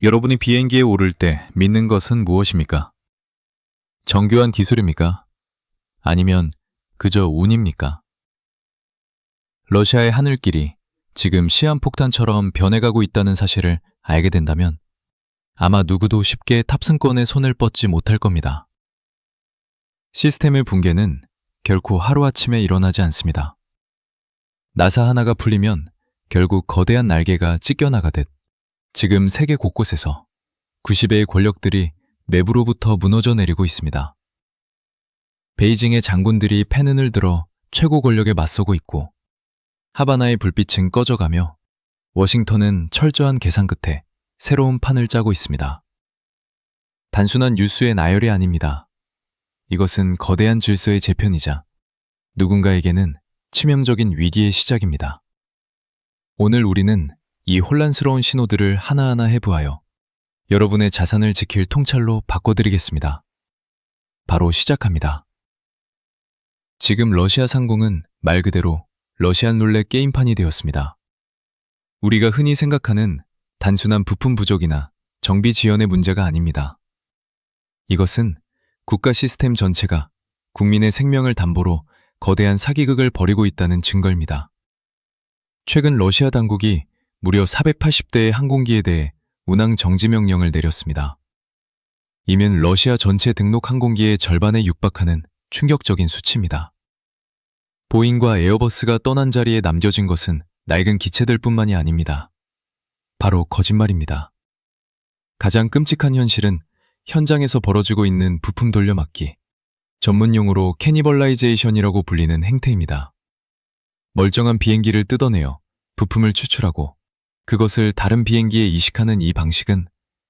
여러분이 비행기에 오를 때 믿는 것은 무엇입니까? 정교한 기술입니까? 아니면 그저 운입니까? 러시아의 하늘길이 지금 시한폭탄처럼 변해가고 있다는 사실을 알게 된다면 아마 누구도 쉽게 탑승권에 손을 뻗지 못할 겁니다. 시스템의 붕괴는 결코 하루아침에 일어나지 않습니다. 나사 하나가 풀리면 결국 거대한 날개가 찢겨나가듯 지금 세계 곳곳에서 90의 권력들이 내부로부터 무너져 내리고 있습니다. 베이징의 장군들이 패는을 들어 최고 권력에 맞서고 있고 하바나의 불빛은 꺼져가며 워싱턴은 철저한 계산 끝에 새로운 판을 짜고 있습니다. 단순한 뉴스의 나열이 아닙니다. 이것은 거대한 질서의 재편이자 누군가에게는 치명적인 위기의 시작입니다. 오늘 우리는 이 혼란스러운 신호들을 하나하나 해부하여 여러분의 자산을 지킬 통찰로 바꿔드리겠습니다. 바로 시작합니다. 지금 러시아 상공은 말 그대로 러시안 룰렛 게임판이 되었습니다. 우리가 흔히 생각하는 단순한 부품 부족이나 정비 지연의 문제가 아닙니다. 이것은 국가 시스템 전체가 국민의 생명을 담보로 거대한 사기극을 벌이고 있다는 증거입니다. 최근 러시아 당국이 무려 480대의 항공기에 대해 운항 정지 명령을 내렸습니다. 이면 러시아 전체 등록 항공기의 절반에 육박하는 충격적인 수치입니다. 보잉과 에어버스가 떠난 자리에 남겨진 것은 낡은 기체들 뿐만이 아닙니다. 바로 거짓말입니다. 가장 끔찍한 현실은 현장에서 벌어지고 있는 부품 돌려막기, 전문 용어로 캐니벌라이제이션이라고 불리는 행태입니다. 멀쩡한 비행기를 뜯어내어 부품을 추출하고 그것을 다른 비행기에 이식하는 이 방식은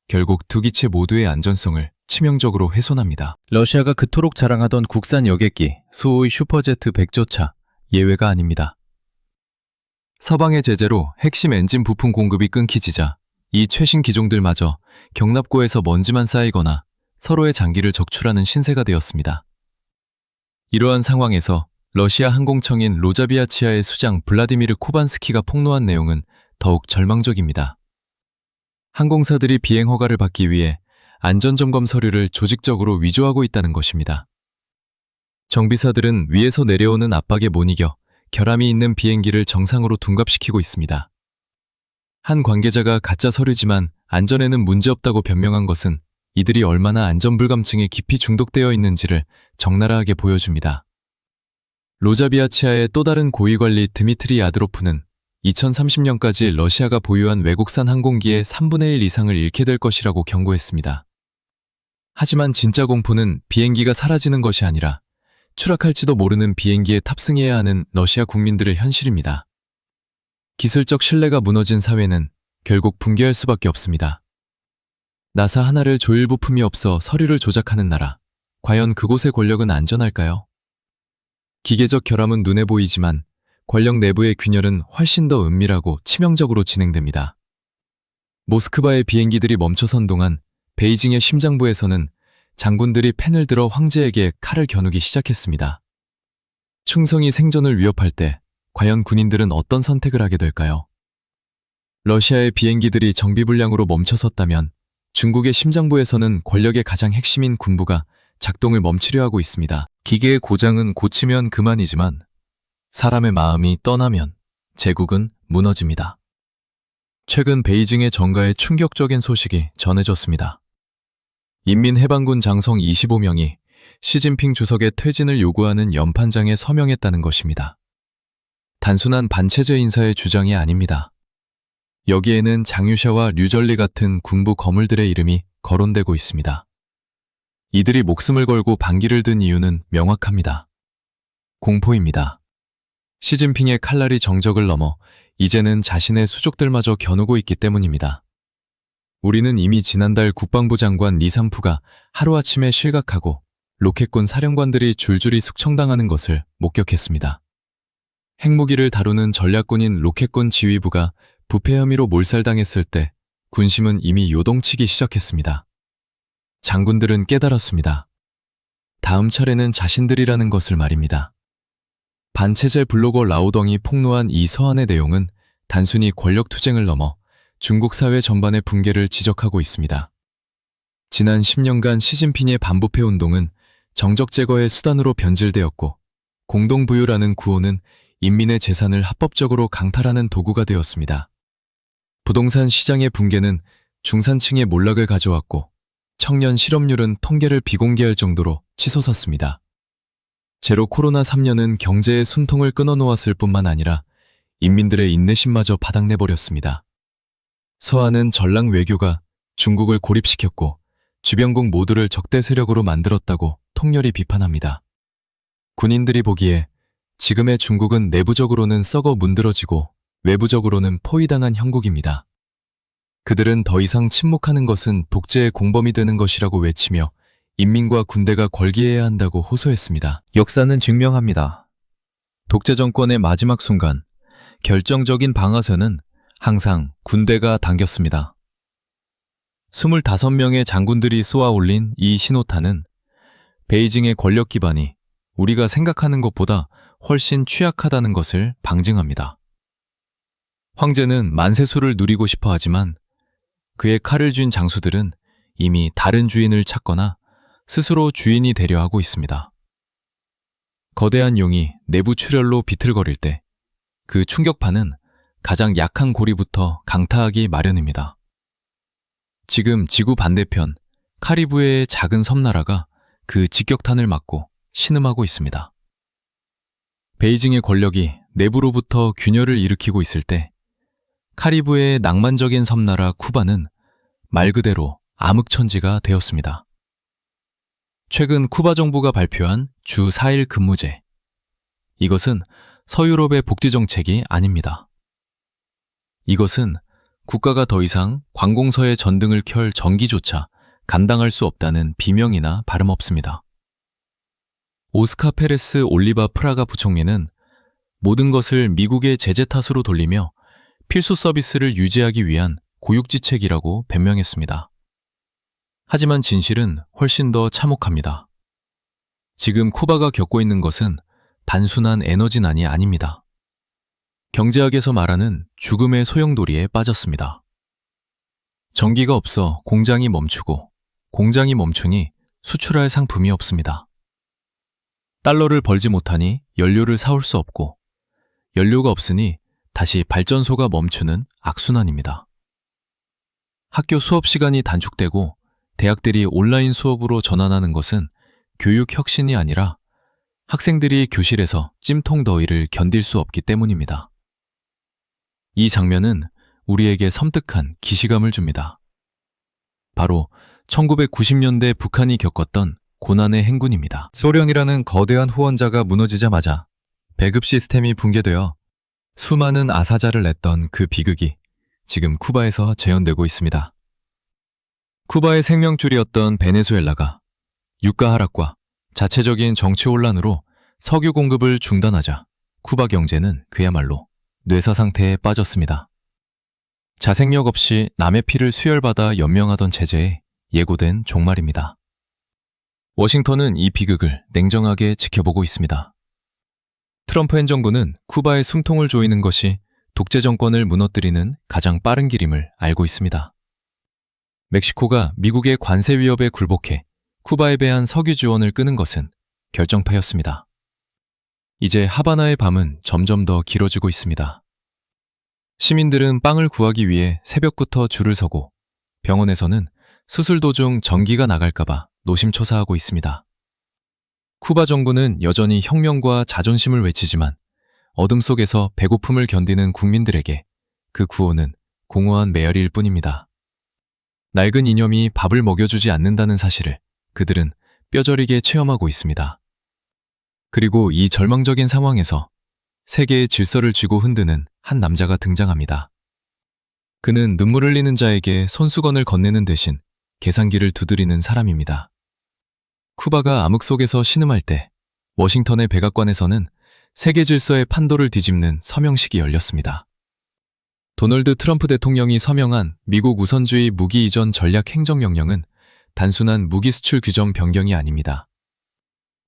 결국 두 기체 모두의 안전성을 치명적으로 훼손합니다. 러시아가 그토록 자랑하던 국산 여객기 수호의 슈퍼제트 100조차 예외가 아닙니다. 서방의 제재로 핵심 엔진 부품 공급이 끊기지자 이 최신 기종들마저 경납고에서 먼지만 쌓이거나 서로의 장기를 적출하는 신세가 되었습니다. 이러한 상황에서 러시아 항공청인 로자비아치아의 수장 블라디미르 코반스키가 폭로한 내용은 더욱 절망적입니다. 항공사들이 비행 허가를 받기 위해 안전점검 서류를 조직적으로 위조하고 있다는 것입니다. 정비사들은 위에서 내려오는 압박에 못 이겨 결함이 있는 비행기를 정상으로 둔갑시키고 있습니다. 한 관계자가 가짜 서류지만 안전에는 문제없다고 변명한 것은 이들이 얼마나 안전불감증에 깊이 중독되어 있는지를 적나라하게 보여줍니다. 로자비아치아의 또 다른 고위관리 드미트리 야드로프는 2030년까지 러시아가 보유한 외국산 항공기의 3분의 1 이상을 잃게 될 것이라고 경고했습니다. 하지만 진짜 공포는 비행기가 사라지는 것이 아니라 추락할지도 모르는 비행기에 탑승해야 하는 러시아 국민들의 현실입니다. 기술적 신뢰가 무너진 사회는 결국 붕괴할 수밖에 없습니다. 나사 하나를 조일 부품이 없어 서류를 조작하는 나라, 과연 그곳의 권력은 안전할까요? 기계적 결함은 눈에 보이지만 권력 내부의 균열은 훨씬 더 은밀하고 치명적으로 진행됩니다. 모스크바의 비행기들이 멈춰선 동안 베이징의 심장부에서는 장군들이 펜을 들어 황제에게 칼을 겨누기 시작했습니다. 충성이 생존을 위협할 때 과연 군인들은 어떤 선택을 하게 될까요? 러시아의 비행기들이 정비불량으로 멈춰섰다면 중국의 심장부에서는 권력의 가장 핵심인 군부가 작동을 멈추려 하고 있습니다. 기계의 고장은 고치면 그만이지만 사람의 마음이 떠나면 제국은 무너집니다. 최근 베이징의 정가에 충격적인 소식이 전해졌습니다. 인민해방군 장성 25명이 시진핑 주석의 퇴진을 요구하는 연판장에 서명했다는 것입니다. 단순한 반체제 인사의 주장이 아닙니다. 여기에는 장유샤와 류절리 같은 군부 거물들의 이름이 거론되고 있습니다. 이들이 목숨을 걸고 반기를 든 이유는 명확합니다. 공포입니다. 시진핑의 칼날이 정적을 넘어 이제는 자신의 수족들마저 겨누고 있기 때문입니다. 우리는 이미 지난달 국방부 장관 리삼프가 하루아침에 실각하고 로켓군 사령관들이 줄줄이 숙청당하는 것을 목격했습니다. 핵무기를 다루는 전략군인 로켓군 지휘부가 부패 혐의로 몰살당했을 때 군심은 이미 요동치기 시작했습니다. 장군들은 깨달았습니다. 다음 차례는 자신들이라는 것을 말입니다. 반체제 블로거 라오덩이 폭로한 이 서한의 내용은 단순히 권력투쟁을 넘어 중국 사회 전반의 붕괴를 지적하고 있습니다. 지난 10년간 시진핑의 반부패 운동은 정적 제거의 수단으로 변질되었고, 공동부유라는 구호는 인민의 재산을 합법적으로 강탈하는 도구가 되었습니다. 부동산 시장의 붕괴는 중산층의 몰락을 가져왔고, 청년 실업률은 통계를 비공개할 정도로 치솟았습니다. 제로 코로나 3년은 경제의 숨통을 끊어놓았을 뿐만 아니라 인민들의 인내심마저 바닥내버렸습니다. 서한은 전랑 외교가 중국을 고립시켰고 주변국 모두를 적대 세력으로 만들었다고 통렬히 비판합니다. 군인들이 보기에 지금의 중국은 내부적으로는 썩어 문드러지고 외부적으로는 포위당한 형국입니다. 그들은 더 이상 침묵하는 것은 독재의 공범이 되는 것이라고 외치며 인민과 군대가 걸기해야 한다고 호소했습니다. 역사는 증명합니다. 독재 정권의 마지막 순간, 결정적인 방아쇠는 항상 군대가 당겼습니다. 25명의 장군들이 쏘아 올린 이 신호탄은 베이징의 권력 기반이 우리가 생각하는 것보다 훨씬 취약하다는 것을 방증합니다. 황제는 만세수를 누리고 싶어 하지만 그의 칼을 쥔 장수들은 이미 다른 주인을 찾거나 스스로 주인이 되려 하고 있습니다. 거대한 용이 내부 출혈로 비틀거릴 때 그 충격파는 가장 약한 고리부터 강타하기 마련입니다. 지금 지구 반대편 카리브해의 작은 섬나라가 그 직격탄을 맞고 신음하고 있습니다. 베이징의 권력이 내부로부터 균열을 일으키고 있을 때 카리브해의 낭만적인 섬나라 쿠바는 말 그대로 암흑천지가 되었습니다. 최근 쿠바 정부가 발표한 주 4일 근무제. 이것은 서유럽의 복지정책이 아닙니다. 이것은 국가가 더 이상 관공서에 전등을 켤 전기조차 감당할 수 없다는 비명이나 다름없습니다. 오스카 페레스 올리바 프라가 부총리는 모든 것을 미국의 제재 탓으로 돌리며 필수 서비스를 유지하기 위한 고육지책이라고 변명했습니다. 하지만 진실은 훨씬 더 참혹합니다. 지금 쿠바가 겪고 있는 것은 단순한 에너지난이 아닙니다. 경제학에서 말하는 죽음의 소용돌이에 빠졌습니다. 전기가 없어 공장이 멈추고 공장이 멈추니 수출할 상품이 없습니다. 달러를 벌지 못하니 연료를 사올 수 없고 연료가 없으니 다시 발전소가 멈추는 악순환입니다. 학교 수업 시간이 단축되고 대학들이 온라인 수업으로 전환하는 것은 교육 혁신이 아니라 학생들이 교실에서 찜통 더위를 견딜 수 없기 때문입니다. 이 장면은 우리에게 섬뜩한 기시감을 줍니다. 바로 1990년대 북한이 겪었던 고난의 행군입니다. 소련이라는 거대한 후원자가 무너지자마자 배급 시스템이 붕괴되어 수많은 아사자를 냈던 그 비극이 지금 쿠바에서 재현되고 있습니다. 쿠바의 생명줄이었던 베네수엘라가 유가 하락과 자체적인 정치 혼란으로 석유 공급을 중단하자 쿠바 경제는 그야말로 뇌사 상태에 빠졌습니다. 자생력 없이 남의 피를 수혈받아 연명하던 체제에 예고된 종말입니다. 워싱턴은 이 비극을 냉정하게 지켜보고 있습니다. 트럼프 행정부는 쿠바의 숨통을 조이는 것이 독재 정권을 무너뜨리는 가장 빠른 길임을 알고 있습니다. 멕시코가 미국의 관세 위협에 굴복해 쿠바에 대한 석유 지원을 끄는 것은 결정파였습니다. 이제 하바나의 밤은 점점 더 길어지고 있습니다. 시민들은 빵을 구하기 위해 새벽부터 줄을 서고 병원에서는 수술 도중 전기가 나갈까봐 노심초사하고 있습니다. 쿠바 정부는 여전히 혁명과 자존심을 외치지만 어둠 속에서 배고픔을 견디는 국민들에게 그 구호는 공허한 메아리일 뿐입니다. 낡은 이념이 밥을 먹여주지 않는다는 사실을 그들은 뼈저리게 체험하고 있습니다. 그리고 이 절망적인 상황에서 세계의 질서를 쥐고 흔드는 한 남자가 등장합니다. 그는 눈물 흘리는 자에게 손수건을 건네는 대신 계산기를 두드리는 사람입니다. 쿠바가 암흑 속에서 신음할 때 워싱턴의 백악관에서는 세계 질서의 판도를 뒤집는 서명식이 열렸습니다. 도널드 트럼프 대통령이 서명한 미국 우선주의 무기 이전 전략 행정명령은 단순한 무기 수출 규정 변경이 아닙니다.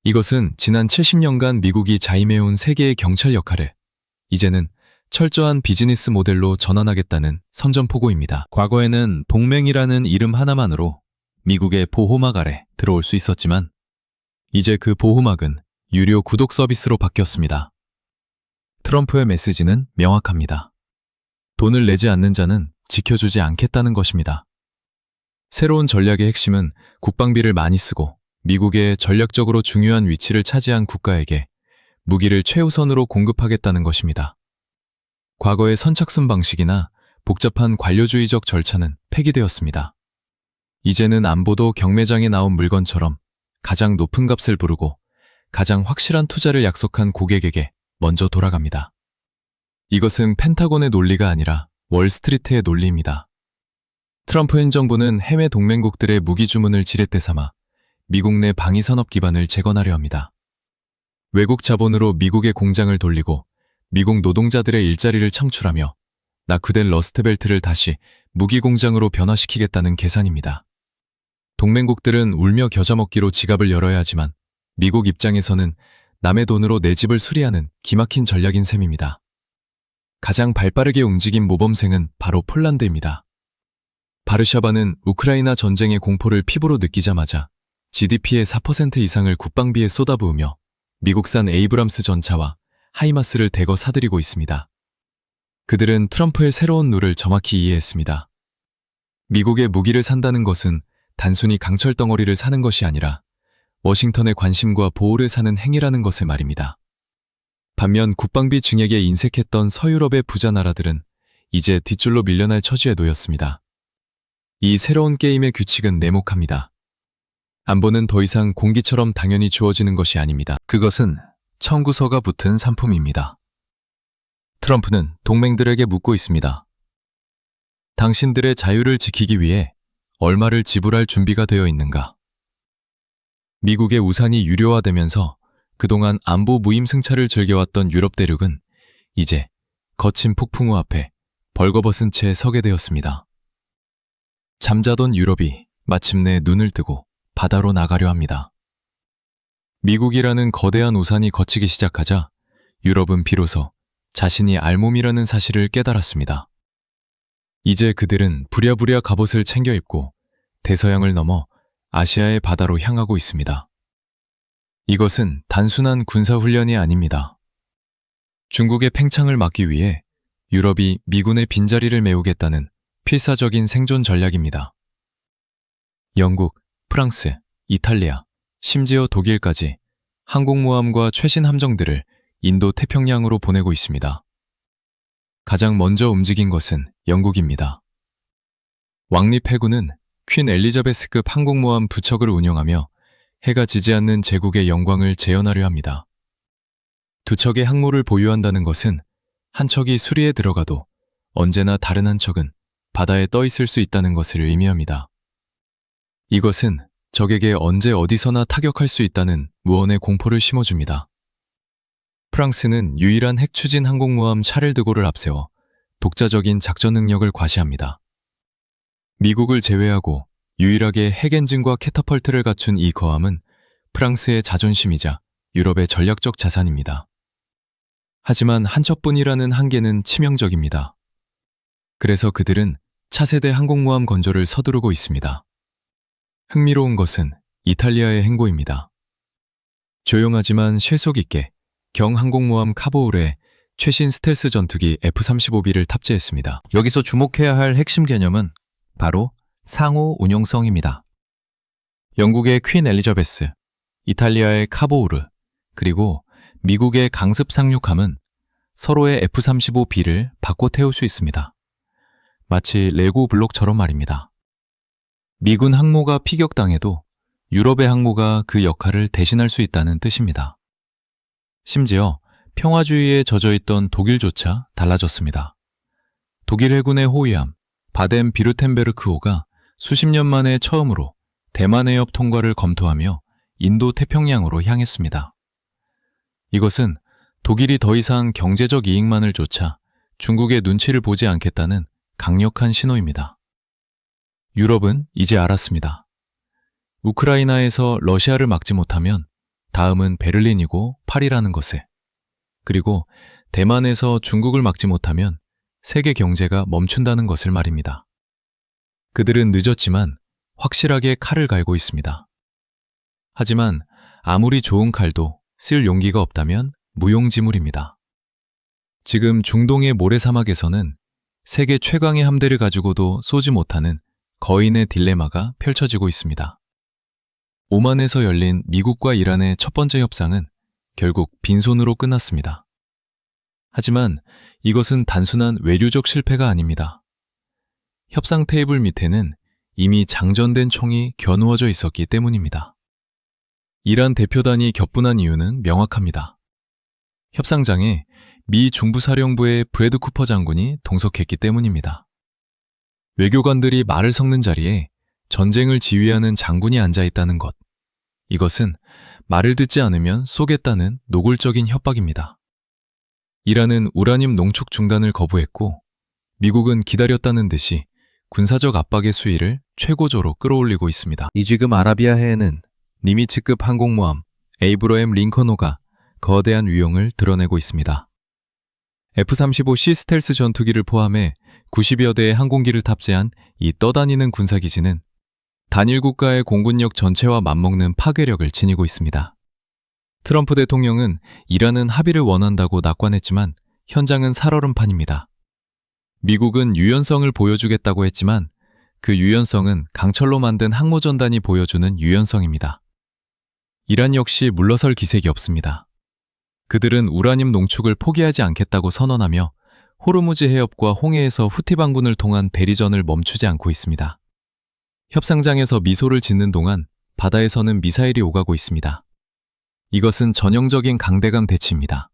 이것은 지난 70년간 미국이 자임해온 세계의 경찰 역할을 이제는 철저한 비즈니스 모델로 전환하겠다는 선전포고입니다. 과거에는 동맹이라는 이름 하나만으로 미국의 보호막 아래 들어올 수 있었지만 이제 그 보호막은 유료 구독 서비스로 바뀌었습니다. 트럼프의 메시지는 명확합니다. 돈을 내지 않는 자는 지켜주지 않겠다는 것입니다. 새로운 전략의 핵심은 국방비를 많이 쓰고 미국의 전략적으로 중요한 위치를 차지한 국가에게 무기를 최우선으로 공급하겠다는 것입니다. 과거의 선착순 방식이나 복잡한 관료주의적 절차는 폐기되었습니다. 이제는 안보도 경매장에 나온 물건처럼 가장 높은 값을 부르고 가장 확실한 투자를 약속한 고객에게 먼저 돌아갑니다. 이것은 펜타곤의 논리가 아니라 월스트리트의 논리입니다. 트럼프 행정부는 해외 동맹국들의 무기 주문을 지렛대 삼아 미국 내 방위 산업 기반을 재건하려 합니다. 외국 자본으로 미국의 공장을 돌리고 미국 노동자들의 일자리를 창출하며 낙후된 러스트벨트를 다시 무기 공장으로 변화시키겠다는 계산입니다. 동맹국들은 울며 겨자 먹기로 지갑을 열어야 하지만 미국 입장에서는 남의 돈으로 내 집을 수리하는 기막힌 전략인 셈입니다. 가장 발빠르게 움직인 모범생은 바로 폴란드입니다. 바르샤바는 우크라이나 전쟁의 공포를 피부로 느끼자마자 GDP의 4% 이상을 국방비에 쏟아부으며 미국산 에이브람스 전차와 하이마스를 대거 사들이고 있습니다. 그들은 트럼프의 새로운 룰을 정확히 이해했습니다. 미국의 무기를 산다는 것은 단순히 강철 덩어리를 사는 것이 아니라 워싱턴의 관심과 보호를 사는 행위라는 것을 말입니다. 반면 국방비 증액에 인색했던 서유럽의 부자 나라들은 이제 뒷줄로 밀려날 처지에 놓였습니다. 이 새로운 게임의 규칙은 네모합니다. 안보는 더 이상 공기처럼 당연히 주어지는 것이 아닙니다. 그것은 청구서가 붙은 상품입니다. 트럼프는 동맹들에게 묻고 있습니다. 당신들의 자유를 지키기 위해 얼마를 지불할 준비가 되어 있는가? 미국의 우산이 유료화되면서 그동안 안보 무임승차를 즐겨왔던 유럽 대륙은 이제 거친 폭풍우 앞에 벌거벗은 채 서게 되었습니다. 잠자던 유럽이 마침내 눈을 뜨고 바다로 나가려 합니다. 미국이라는 거대한 우산이 걷히기 시작하자 유럽은 비로소 자신이 알몸이라는 사실을 깨달았습니다. 이제 그들은 부랴부랴 갑옷을 챙겨 입고 대서양을 넘어 아시아의 바다로 향하고 있습니다. 이것은 단순한 군사훈련이 아닙니다. 중국의 팽창을 막기 위해 유럽이 미군의 빈자리를 메우겠다는 필사적인 생존 전략입니다. 영국, 프랑스, 이탈리아, 심지어 독일까지 항공모함과 최신 함정들을 인도 태평양으로 보내고 있습니다. 가장 먼저 움직인 것은 영국입니다. 왕립 해군은 퀸 엘리자베스급 항공모함 2척을 운영하며 해가 지지 않는 제국의 영광을 재현하려 합니다. 2척의 항모를 보유한다는 것은 한 척이 수리에 들어가도 언제나 다른 한 척은 바다에 떠 있을 수 있다는 것을 의미합니다. 이것은 적에게 언제 어디서나 타격할 수 있다는 무언의 공포를 심어줍니다. 프랑스는 유일한 핵 추진 항공모함 샤를 드골을 앞세워 독자적인 작전 능력을 과시합니다. 미국을 제외하고 유일하게 핵 엔진과 캐터펄트를 갖춘 이 거함은 프랑스의 자존심이자 유럽의 전략적 자산입니다. 하지만 한 척뿐이라는 한계는 치명적입니다. 그래서 그들은 차세대 항공모함 건조를 서두르고 있습니다. 흥미로운 것은 이탈리아의 행보입니다. 조용하지만 실속 있게 경항공모함 카보울에 최신 스텔스 전투기 F-35B를 탑재했습니다. 여기서 주목해야 할 핵심 개념은 바로 상호 운용성입니다. 영국의 퀸 엘리자베스, 이탈리아의 카보우르, 그리고 미국의 강습 상륙함은 서로의 F-35B를 바꿔 태울 수 있습니다. 마치 레고 블록처럼 말입니다. 미군 항모가 피격당해도 유럽의 항모가 그 역할을 대신할 수 있다는 뜻입니다. 심지어 평화주의에 젖어있던 독일조차 달라졌습니다. 독일 해군의 호위함 바덴 비르텐베르크호가 수십 년 만에 처음으로 대만 해협 통과를 검토하며 인도 태평양으로 향했습니다. 이것은 독일이 더 이상 경제적 이익만을 쫓아 중국의 눈치를 보지 않겠다는 강력한 신호입니다. 유럽은 이제 알았습니다. 우크라이나에서 러시아를 막지 못하면 다음은 베를린이고 파리라는 것을, 그리고 대만에서 중국을 막지 못하면 세계 경제가 멈춘다는 것을 말입니다. 그들은 늦었지만 확실하게 칼을 갈고 있습니다. 하지만 아무리 좋은 칼도 쓸 용기가 없다면 무용지물입니다. 지금 중동의 모래사막에서는 세계 최강의 함대를 가지고도 쏘지 못하는 거인의 딜레마가 펼쳐지고 있습니다. 오만에서 열린 미국과 이란의 첫 번째 협상은 결국 빈손으로 끝났습니다. 하지만 이것은 단순한 외교적 실패가 아닙니다. 협상 테이블 밑에는 이미 장전된 총이 겨누어져 있었기 때문입니다. 이란 대표단이 격분한 이유는 명확합니다. 협상장에 미 중부사령부의 브래드 쿠퍼 장군이 동석했기 때문입니다. 외교관들이 말을 섞는 자리에 전쟁을 지휘하는 장군이 앉아 있다는 것. 이것은 말을 듣지 않으면 쏘겠다는 노골적인 협박입니다. 이란은 우라늄 농축 중단을 거부했고 미국은 기다렸다는 듯이 군사적 압박의 수위를 최고조로 끌어올리고 있습니다. 지금 아라비아해에는 니미츠급 항공모함 에이브러햄 링컨호가 거대한 위용을 드러내고 있습니다. F-35C 스텔스 전투기를 포함해 90여 대의 항공기를 탑재한 이 떠다니는 군사기지는 단일 국가의 공군력 전체와 맞먹는 파괴력을 지니고 있습니다. 트럼프 대통령은 이란은 합의를 원한다고 낙관했지만 현장은 살얼음판입니다. 미국은 유연성을 보여주겠다고 했지만 그 유연성은 강철로 만든 항모전단이 보여주는 유연성입니다. 이란 역시 물러설 기색이 없습니다. 그들은 우라늄 농축을 포기하지 않겠다고 선언하며 호르무즈 해협과 홍해에서 후티 반군을 통한 대리전을 멈추지 않고 있습니다. 협상장에서 미소를 짓는 동안 바다에서는 미사일이 오가고 있습니다. 이것은 전형적인 강대강 대치입니다.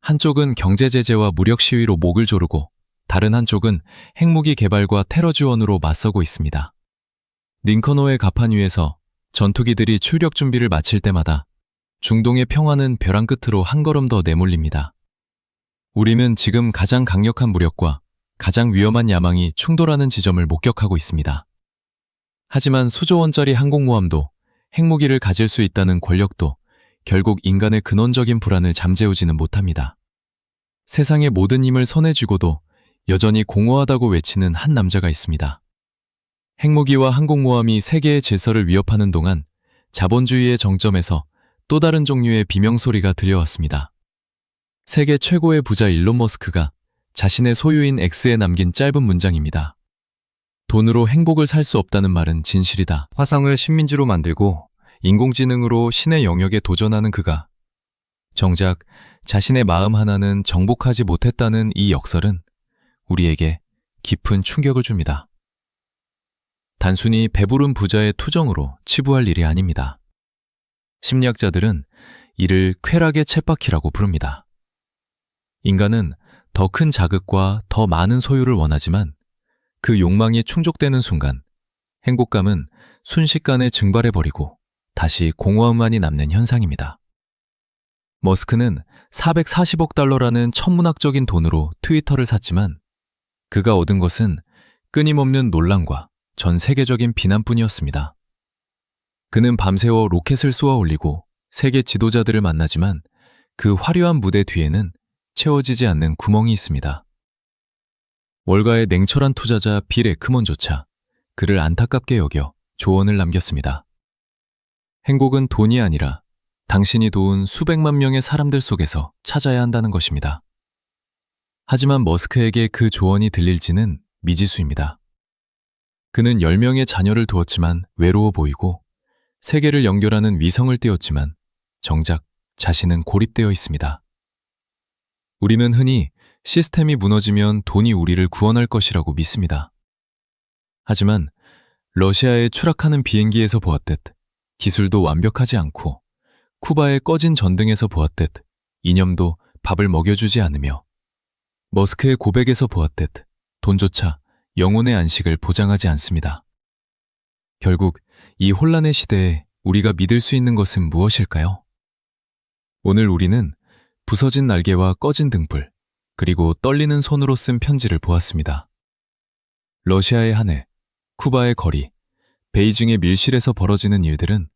한쪽은 경제 제재와 무력 시위로 목을 조르고 다른 한쪽은 핵무기 개발과 테러 지원으로 맞서고 있습니다. 링컨호의 갑판 위에서 전투기들이 출격 준비를 마칠 때마다 중동의 평화는 벼랑 끝으로 한 걸음 더 내몰립니다. 우리는 지금 가장 강력한 무력과 가장 위험한 야망이 충돌하는 지점을 목격하고 있습니다. 하지만 수조 원짜리 항공모함도 핵무기를 가질 수 있다는 권력도 결국 인간의 근원적인 불안을 잠재우지는 못합니다. 세상의 모든 힘을 손에 쥐고도 여전히 공허하다고 외치는 한 남자가 있습니다. 핵무기와 항공모함이 세계의 질서를 위협하는 동안 자본주의의 정점에서 또 다른 종류의 비명소리가 들려왔습니다. 세계 최고의 부자 일론 머스크가 자신의 소유인 X에 남긴 짧은 문장입니다. 돈으로 행복을 살 수 없다는 말은 진실이다. 화성을 식민지로 만들고 인공지능으로 신의 영역에 도전하는 그가 정작 자신의 마음 하나는 정복하지 못했다는 이 역설은 우리에게 깊은 충격을 줍니다. 단순히 배부른 부자의 투정으로 치부할 일이 아닙니다. 심리학자들은 이를 쾌락의 쳇바퀴라고 부릅니다. 인간은 더 큰 자극과 더 많은 소유를 원하지만 그 욕망이 충족되는 순간 행복감은 순식간에 증발해버리고 다시 공허함만이 남는 현상입니다. 머스크는 440억 달러라는 천문학적인 돈으로 트위터를 샀지만 그가 얻은 것은 끊임없는 논란과 전 세계적인 비난뿐이었습니다. 그는 밤새워 로켓을 쏘아 올리고 세계 지도자들을 만나지만 그 화려한 무대 뒤에는 채워지지 않는 구멍이 있습니다. 월가의 냉철한 투자자 빌 에크먼조차 그를 안타깝게 여겨 조언을 남겼습니다. 행복은 돈이 아니라 당신이 도운 수백만 명의 사람들 속에서 찾아야 한다는 것입니다. 하지만 머스크에게 그 조언이 들릴지는 미지수입니다. 그는 10명의 자녀를 두었지만 외로워 보이고 세계를 연결하는 위성을 띄웠지만 정작 자신은 고립되어 있습니다. 우리는 흔히 시스템이 무너지면 돈이 우리를 구원할 것이라고 믿습니다. 하지만 러시아의 추락하는 비행기에서 보았듯 기술도 완벽하지 않고 쿠바의 꺼진 전등에서 보았듯 이념도 밥을 먹여주지 않으며 머스크의 고백에서 보았듯 돈조차 영혼의 안식을 보장하지 않습니다. 결국 이 혼란의 시대에 우리가 믿을 수 있는 것은 무엇일까요? 오늘 우리는 부서진 날개와 꺼진 등불, 그리고 떨리는 손으로 쓴 편지를 보았습니다. 러시아의 하늘, 쿠바의 거리, 베이징의 밀실에서 벌어지는 일들은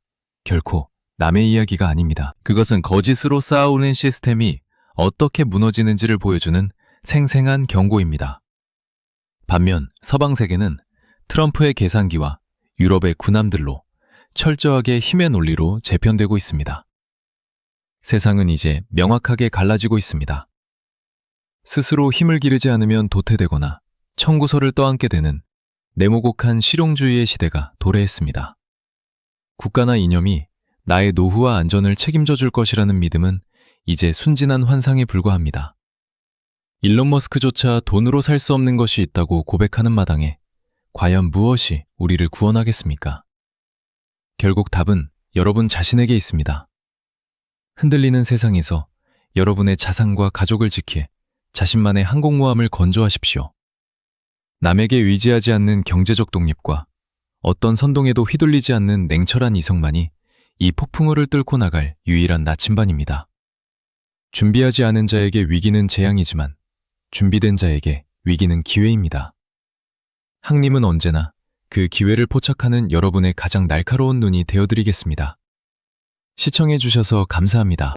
결코 남의 이야기가 아닙니다. 그것은 거짓으로 쌓아오는 시스템이 어떻게 무너지는지를 보여주는 생생한 경고입니다. 반면 서방 세계는 트럼프의 계산기와 유럽의 군함들로 철저하게 힘의 논리로 재편되고 있습니다. 세상은 이제 명확하게 갈라지고 있습니다. 스스로 힘을 기르지 않으면 도태되거나 청구서를 떠안게 되는 네모곡한 실용주의의 시대가 도래했습니다. 국가나 이념이 나의 노후와 안전을 책임져 줄 것이라는 믿음은 이제 순진한 환상에 불과합니다. 일론 머스크조차 돈으로 살 수 없는 것이 있다고 고백하는 마당에 과연 무엇이 우리를 구원하겠습니까? 결국 답은 여러분 자신에게 있습니다. 흔들리는 세상에서 여러분의 자산과 가족을 지킬 자신만의 항공모함을 건조하십시오. 남에게 의지하지 않는 경제적 독립과 어떤 선동에도 휘둘리지 않는 냉철한 이성만이 이 폭풍우를 뚫고 나갈 유일한 나침반입니다. 준비하지 않은 자에게 위기는 재앙이지만 준비된 자에게 위기는 기회입니다. 항님은 언제나 그 기회를 포착하는 여러분의 가장 날카로운 눈이 되어드리겠습니다. 시청해 주셔서 감사합니다.